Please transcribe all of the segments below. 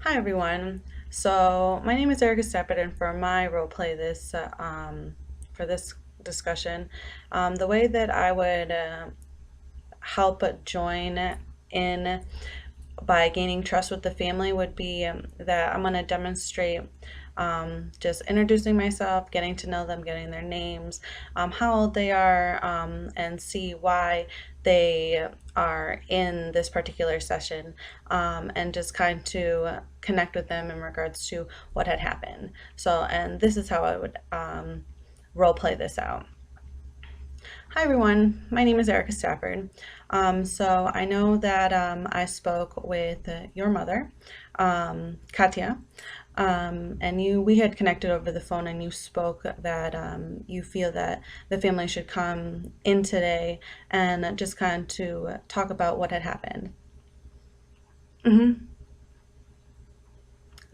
Hi everyone. So my name is Erica Steppert, and for my role play for this discussion, the way that I would help join in by gaining trust with the family would be that I'm going to demonstrate just introducing myself, getting to know them, getting their names, how old they are, and see why they are in this particular session, and just kind to connect with them in regards to what had happened. So, and this is how I would role play this out. Hi everyone, my name is Erica Stafford. So I know that I spoke with your mother, Katya, and we had connected over the phone, and you spoke that you feel that the family should come in today and just kind of to talk about what had happened. hmm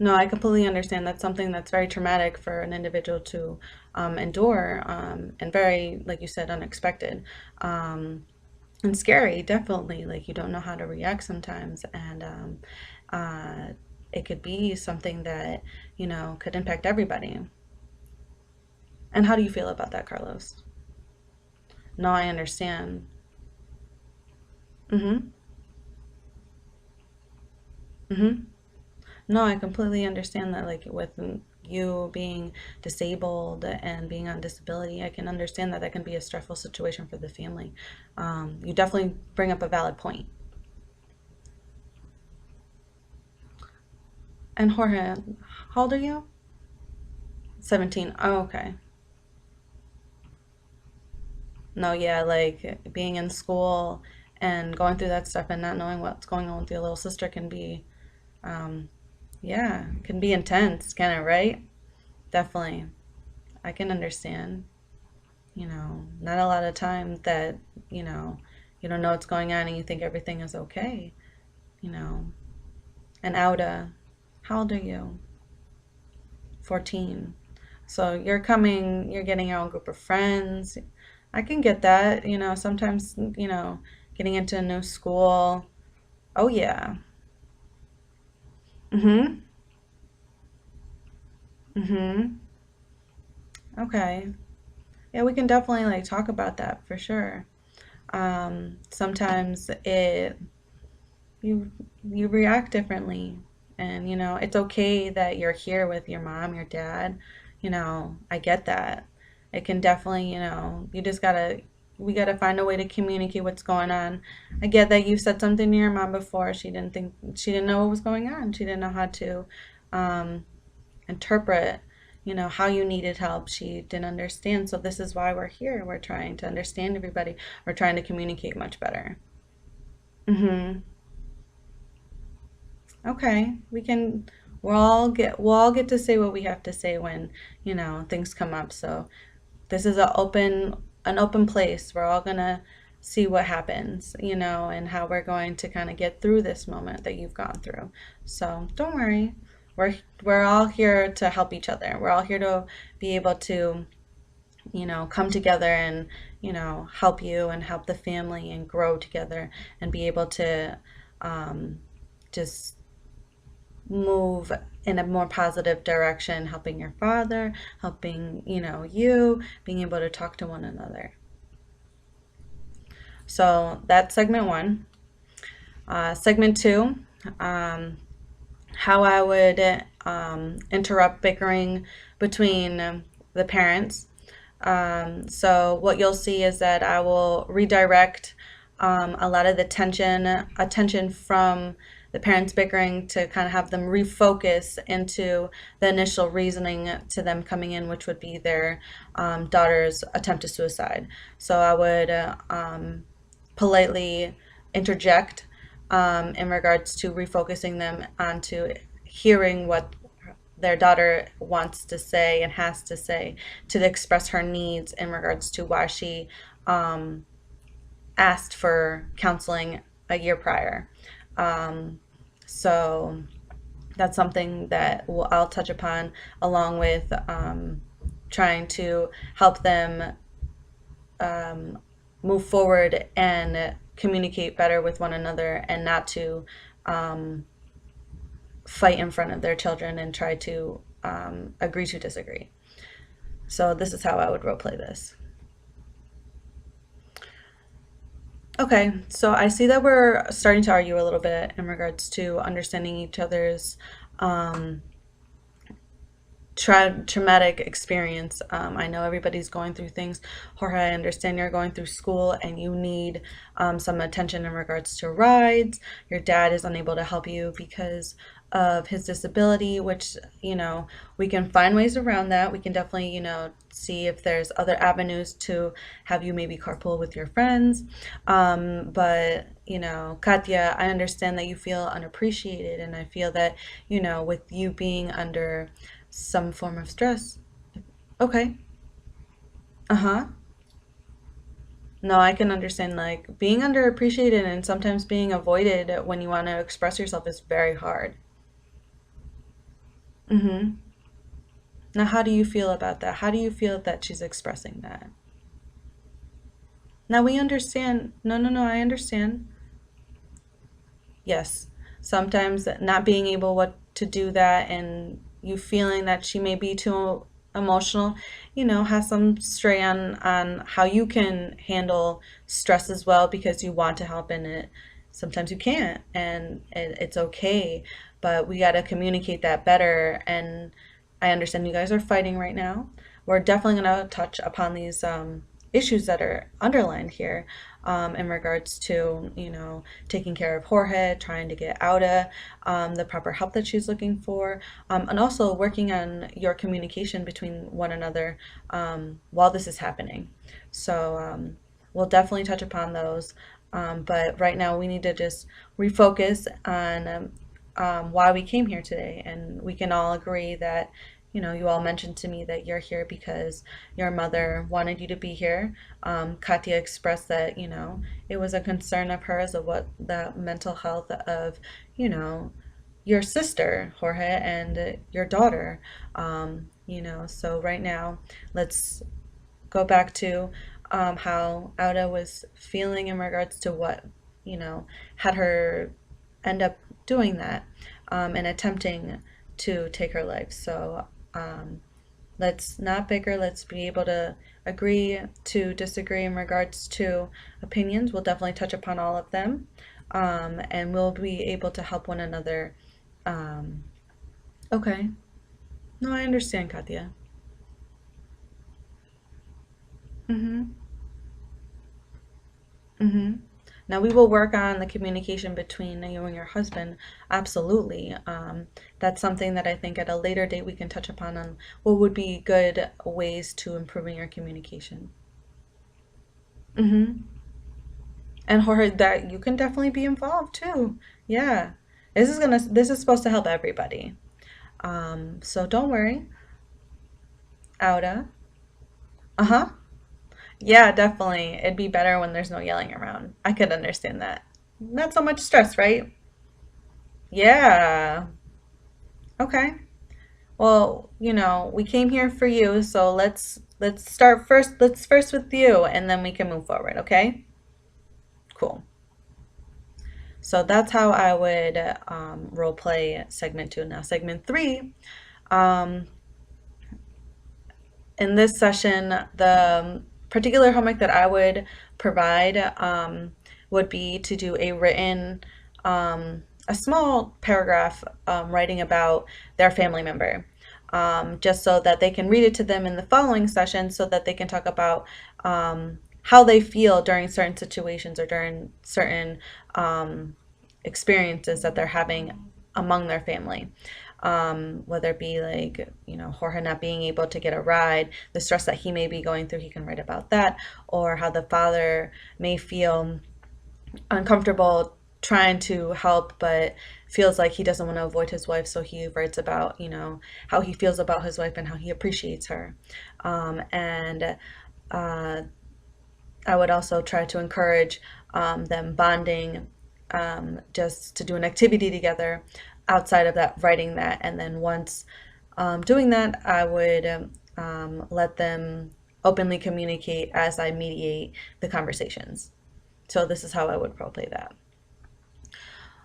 No, I completely understand. That's something that's very traumatic for an individual to endure, and very, like you said, unexpected. Um, and scary, definitely. Like you don't know how to react sometimes, and uh, it could be something that could impact everybody. And how do you feel about that, Carlos? No, I understand. Mm-hmm. Mm-hmm. No, I completely understand that. Like with you being disabled and being on disability, I can understand that that can be a stressful situation for the family. You definitely bring up a valid point. And Jorge, how old are you? 17. Oh, okay. No, yeah, like being in school and going through that stuff and not knowing what's going on with your little sister can be, um, yeah, can be intense, kind of, right? Definitely. I can understand. Not a lot of time that, you know, you don't know what's going on and you think everything is okay, you know. And Auda, how old are you? 14. So you're getting your own group of friends. I can get that, sometimes, getting into a new school. Oh yeah. Mm-hmm. Mm-hmm. Okay. Yeah, we can definitely like talk about that for sure. Sometimes you you react differently, and it's okay that you're here with your mom, your dad. I get that. It can definitely, you just gotta we gotta find a way to communicate what's going on. I get that you said something to your mom before. She didn't know what was going on. She didn't know how to um, interpret, how you needed help. She didn't understand. So this is why we're here. We're trying to understand everybody. We're trying to communicate much better. Mm-hmm. Okay, we'll all get to say what we have to say when, things come up. So this is an open place. We're all gonna see what happens, and how we're going to kind of get through this moment that you've gone through. So don't worry. We're all here to help each other. We're all here to be able to, come together and, help you and help the family and grow together and be able to just move in a more positive direction, helping your father, helping, you, being able to talk to one another. So that's segment one. Segment two, um, how I would interrupt bickering between the parents. So what you'll see is that I will redirect a lot of the attention from the parents bickering to kind of have them refocus into the initial reasoning to them coming in, which would be their daughter's attempted suicide. So I would politely interject in regards to refocusing them onto hearing what their daughter wants to say and has to say to express her needs in regards to why she um, asked for counseling a year prior. Um, so that's something that I'll touch upon along with trying to help them um, move forward and communicate better with one another and not to um, fight in front of their children and try to agree to disagree. So this is how I would role play this. Okay, so I see that we're starting to argue a little bit in regards to understanding each other's um, traumatic experience. I know everybody's going through things. Jorge, I understand you're going through school and you need some attention in regards to rides. Your dad is unable to help you because of his disability, which, we can find ways around that. We can definitely, see if there's other avenues to have you maybe carpool with your friends. But, Katya, I understand that you feel unappreciated, and I feel that, with you being under some form of stress. Okay. Uh-huh. No, I can understand like being underappreciated and sometimes being avoided when you want to express yourself is very hard. Mm-hmm. Now, how do you feel about that? How do you feel that she's expressing that? Now we understand. No, no, no, I understand. Yes. Sometimes not being able what to do that and you feeling that she may be too emotional, has some stray on how you can handle stress as well because you want to help in it. Sometimes you can't, and it's okay, but we got to communicate that better. And I understand you guys are fighting right now. We're definitely going to touch upon these issues that are underlined here in regards to, taking care of Jorge, trying to get Auda the proper help that she's looking for, and also working on your communication between one another while this is happening. So we'll definitely touch upon those. But right now, we need to just refocus on why we came here today. And we can all agree that, you all mentioned to me that you're here because your mother wanted you to be here. Katya expressed that, it was a concern of hers of what the mental health of, your sister, Jorge, and your daughter. So right now, let's go back to how Auda was feeling in regards to what, had her end up doing that and attempting to take her life. So let's not bicker. Let's be able to agree to disagree in regards to opinions. We'll definitely touch upon all of them, and we'll be able to help one another. Um, okay. No, I understand, Katya. Mm-hmm. Mm-hmm. Now we will work on the communication between you and your husband. Absolutely. That's something that I think at a later date we can touch upon on what would be good ways to improving your communication. Mm-hmm. And Jorge, that you can definitely be involved too. Yeah. This is supposed to help everybody. So don't worry. Auda. Uh-huh. Yeah, definitely. It'd be better when there's no yelling around. I could understand that. Not so much stress, right? Yeah. Okay. Well, we came here for you, so let's start first. Let's first with you, and then we can move forward. Okay? Cool. So that's how I would role play segment 2. Now, segment 3. Um, in this session, the particular homework that I would provide would be to do a small paragraph writing about their family member, just so that they can read it to them in the following session so that they can talk about how they feel during certain situations or during certain experiences that they're having among their family. Whether it be like, Jorge not being able to get a ride, the stress that he may be going through, he can write about that, or how the father may feel uncomfortable trying to help but feels like he doesn't want to avoid his wife, so he writes about, how he feels about his wife and how he appreciates her. And uh, I would also try to encourage them bonding, just to do an activity together outside of that, writing that. And then once doing that, I would let them openly communicate as I mediate the conversations. So this is how I would role play that.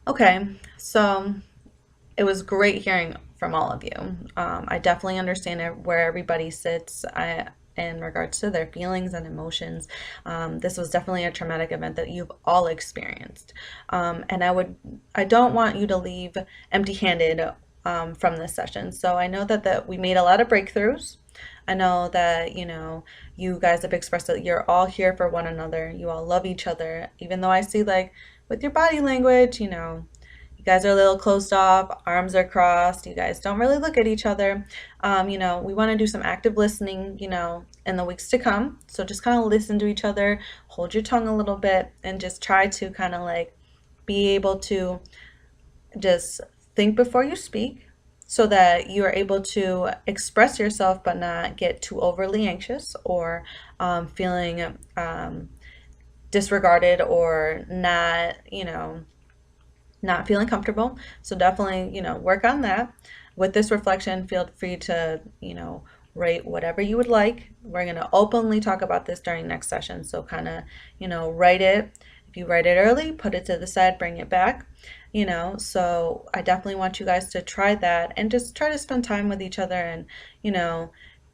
Okay, so it was great hearing from all of you. I definitely understand where everybody sits in regards to their feelings and emotions. This was definitely a traumatic event that you've all experienced. And I don't want you to leave empty-handed from this session. So I know that we made a lot of breakthroughs. I know that, you guys have expressed that you're all here for one another. You all love each other, even though I see like with your body language, you guys are a little closed off, arms are crossed, you guys don't really look at each other. We want to do some active listening, in the weeks to come. So just kind of listen to each other, hold your tongue a little bit, and just try to kind of like be able to just think before you speak so that you are able to express yourself but not get too overly anxious or feeling disregarded or not feeling comfortable. So definitely, work on that. With this reflection, feel free to, write whatever you would like. We're going to openly talk about this during next session. So kind of, write it. If you write it early, put it to the side, bring it back. So I definitely want you guys to try that and just try to spend time with each other and,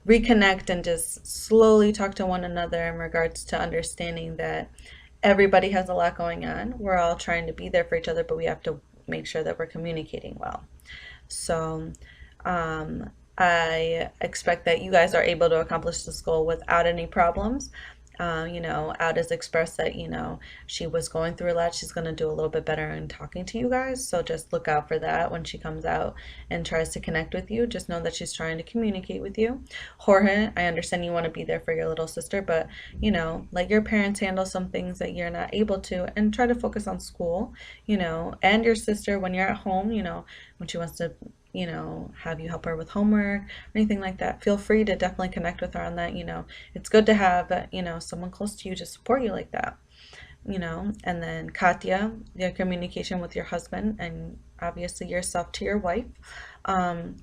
reconnect and just slowly talk to one another in regards to understanding that everybody has a lot going on. We're all trying to be there for each other, but we have to make sure that we're communicating well. So I expect that you guys are able to accomplish this goal without any problems. Out has expressed that, she was going through a lot. She's going to do a little bit better in talking to you guys. So just look out for that when she comes out and tries to connect with you. Just know that she's trying to communicate with you. Jorge, I understand you want to be there for your little sister, but, let your parents handle some things that you're not able to and try to focus on school, and your sister when you're at home, when she wants to have you help her with homework or anything like that, feel free to definitely connect with her on that. It's good to have, someone close to you to support you like that, and then Katya, your communication with your husband and obviously yourself to your wife,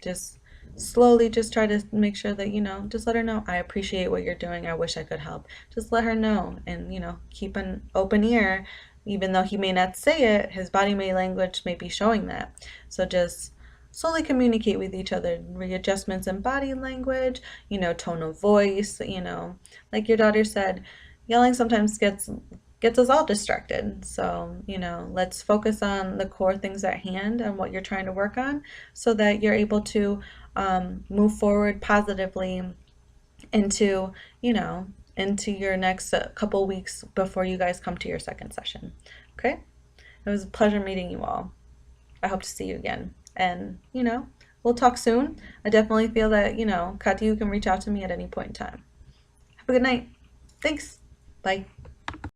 just slowly just try to make sure that, just let her know, I appreciate what you're doing. I wish I could help. Just let her know and, keep an open ear. Even though he may not say it, his body language may be showing that. So just slowly communicate with each other, readjustments in body language, tone of voice, like your daughter said, yelling sometimes gets us all distracted. So, let's focus on the core things at hand and what you're trying to work on so that you're able to move forward positively into, into your next couple weeks before you guys come to your second session. Okay? It was a pleasure meeting you all. I hope to see you again. And, we'll talk soon. I definitely feel that, Katya, you can reach out to me at any point in time. Have a good night. Thanks. Bye.